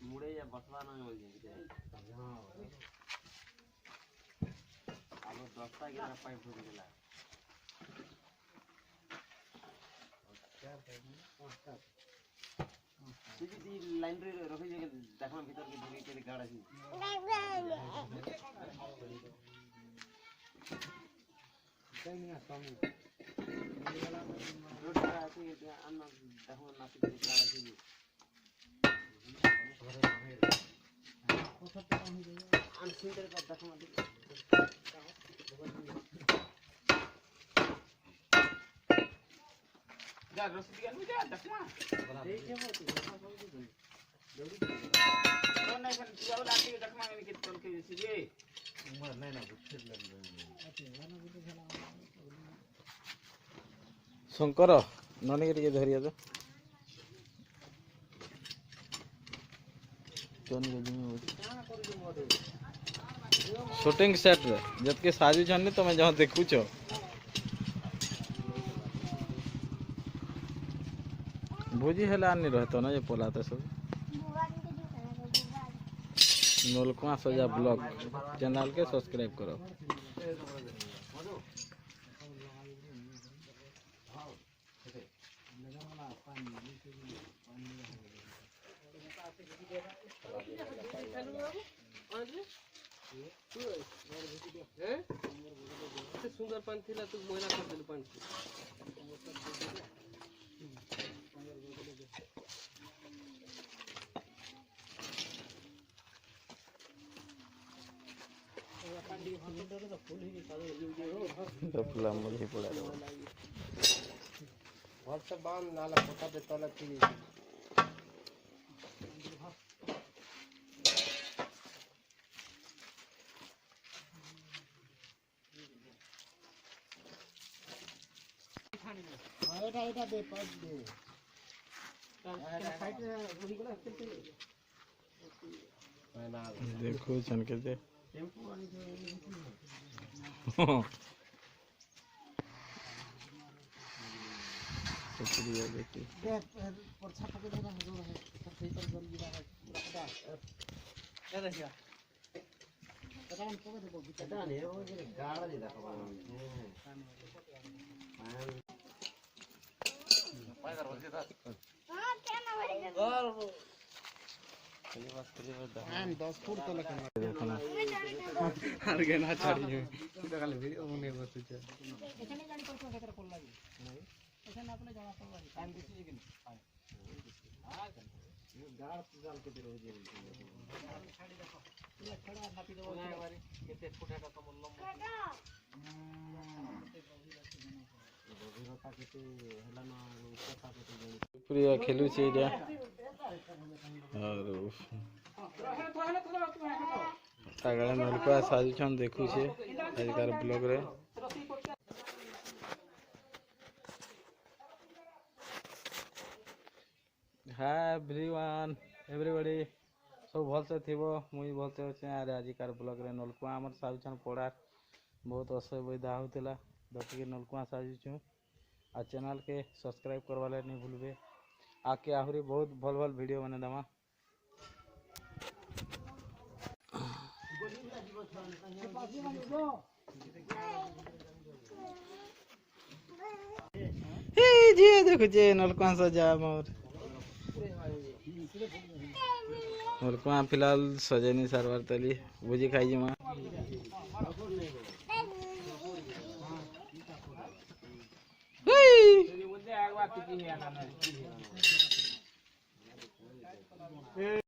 मुड़े या बसवा नहीं हो जाएंगे अब 10टा 11 पाइप हो गेला सीधी लाइन रे रखि जे देखम भीतर के ढुके के गाड़ अछि कहीं नहीं सामने रोड पर आती है अन्ना देखम नापी के गाड़ अछि अनसिंटर का देखम जा रस्सी दिया जा देखमा ठीक है वो जल्दी कौन नहीं बन तू वाला आके देखमा में के चल के सीधे उमर नहीं ना बुझे लग शंकर नने के धरिया तो शूटिंग सेट रे जतके साजू छन तो मैं जहां देखू छ भोजी हेला नहीं रहता ना ये पोला तो सब नलकुआ सजा ब्लॉग चैनल के सब्सक्राइब करो सुंदर पानी थिला तू मोइला कर देलु पानी तो फुला मुझे पड़ा घर से बांध नाला पोता पे तले थी এটা দে পাঁচ দে साइड में रोही को चलते देखो छन के दे टेंपो वाली जो शुक्रिया देखिए पर छाप के देना है जो है सब सही पर जल गिरा है पूरा क्या देखिए पता नहीं को देखो पता नहीं वो गाड़ दे देखो पाए कर बोलते था हां क्या ना भाई और चलिए बस करिए बस 10 फुट तो लगा देखना हार गए ना छाड़िए सीधा खाली वीडियो बने बस ऐसे नहीं गाड़ी पर कर खोल लगी नहीं ऐसा ना अपने जाना पड़ लगी टाइम दिसी कि नहीं हां ये गाड़ जाल के दे रोज छाड़ी देखो ये खड़ा नापी दो एक बारी केते फुट है तो लंबा गभीरता केते हला ना उच्चता केते प्रिया खेलू छी रे और आगला नलका साजू छन देखू छे आजकार ब्लॉग रे हाय एवरीवन एवरीबॉडी सब भल से थिबो मुई भल से अछि आरे आजकार ब्लॉग रे नलकुआ हमर साजू छन पड़ा बहुत असुविधा होतिला दतके नलकुआ साजू छु आ चैनल के सब्सक्राइब करवा ले नहीं भूलबे आके आहुरी बहुत भल भल वीडियो बने दमा हे जी देखो जे नलकुआ सजा मोर नलकुआ फिलहाल सजेनी सरवर तली बुझी खाई मां